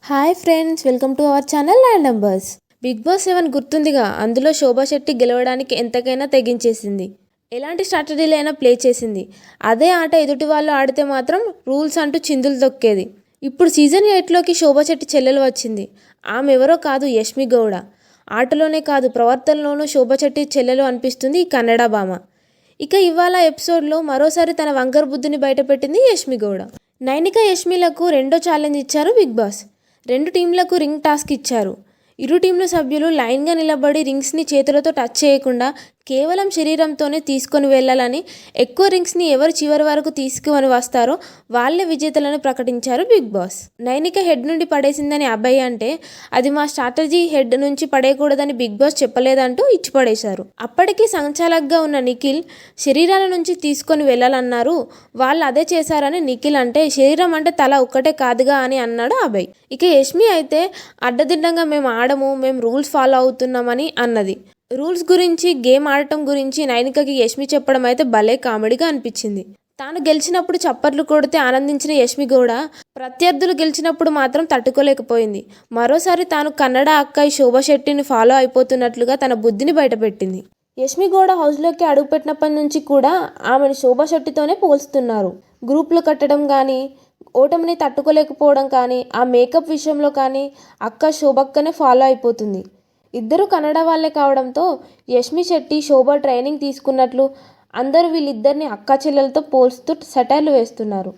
Hi friends, welcome to our channel land numbers. Bigg Boss 7 గుర్తుందిగా. అందులో శోభా శెట్టి గెలవడానికి ఎంతకైనా తెగించేసింది. ఎలాంటి స్ట్రాటజీలు అయినా ప్లే చేసింది. అదే ఆట ఎదుటి వాళ్ళు ఆడితే మాత్రం రూల్స్ అంటూ చిందులు తొక్కేది. ఇప్పుడు సీజన్ 8లోకి శోభా శెట్టి చెల్లెలు వచ్చింది. ఆమె ఎవరో కాదు, యష్మి గౌడ. ఆటలోనే కాదు, ప్రవర్తనలోనూ శోభా శెట్టి చెల్లెలు అనిపిస్తుంది ఈ కన్నడ భామ. ఇక ఇవాళ ఎపిసోడ్లో మరోసారి తన వంకర బుద్ధిని బయటపెట్టింది యష్మి గౌడ. నైనిక యష్మిలకు రెండో ఛాలెంజ్ ఇచ్చారు బిగ్ బాస్. 2 టీంలకు రింగ్ టాస్క్ ఇచ్చారు. ఇరు టీంల సభ్యులు లైన్గా నిలబడి రింగ్స్ని చేతులతో టచ్ చేయకుండా కేవలం శరీరంతోనే తీసుకొని వెళ్ళాలని, ఎక్కువ రింగ్స్ని ఎవరు చివరి వరకు తీసుకుని వస్తారో వాళ్ళే విజేతలను ప్రకటించారు బిగ్ బాస్. నైనిక హెడ్ నుండి పడేసిందని అబ్బాయి అంటే అది మా స్ట్రాటజీ, హెడ్ నుంచి పడేయకూడదని బిగ్ బాస్ చెప్పలేదంటూ ఇచ్చి పడేశారు. అప్పటికీ సంచాలకుగా ఉన్న నిఖిల్ శరీరాల నుంచి తీసుకొని వెళ్ళాలన్నారు. వాళ్ళు అదే చేశారని నిఖిల్ అంటే, శరీరం అంటే తల ఒక్కటే కాదుగా అని అన్నాడు అబ్బాయి. ఇక యష్మి అయితే అడ్డదిడ్డంగా మేము ఆడము, మేము రూల్స్ ఫాలో అవుతున్నామని అన్నది. రూల్స్ గురించి, గేమ్ ఆడటం గురించి నైనికకి యష్మి చెప్పడం అయితే భలే కామెడీగా అనిపించింది. తాను గెలిచినప్పుడు చప్పట్లు కొడితే ఆనందించిన యష్మి గౌడ ప్రత్యర్థులు గెలిచినప్పుడు మాత్రం తట్టుకోలేకపోయింది. మరోసారి తాను కన్నడ అక్కాయి శోభా శెట్టిని ఫాలో అయిపోతున్నట్లుగా తన బుద్ధిని బయటపెట్టింది. యష్మి గౌడ హౌస్లోకి అడుగుపెట్టినప్పటి నుంచి కూడా ఆమెను శోభా శెట్టితోనే పోల్స్తున్నారు. గ్రూప్లు కట్టడం కానీ, ఓటమిని తట్టుకోలేకపోవడం కానీ, ఆ మేకప్ విషయంలో కానీ అక్క శోభక్కనే ఫాలో అయిపోతుంది. ఇద్దరు కన్నడ వాళ్ళే కావడంతో యష్మి శెట్టి, శోభ ట్రైనింగ్ తీసుకున్నట్లు అందరూ వీళ్ళిద్దరిని అక్కా చెల్లెలతో పోల్స్తూ సెటైర్లు వేస్తున్నారు.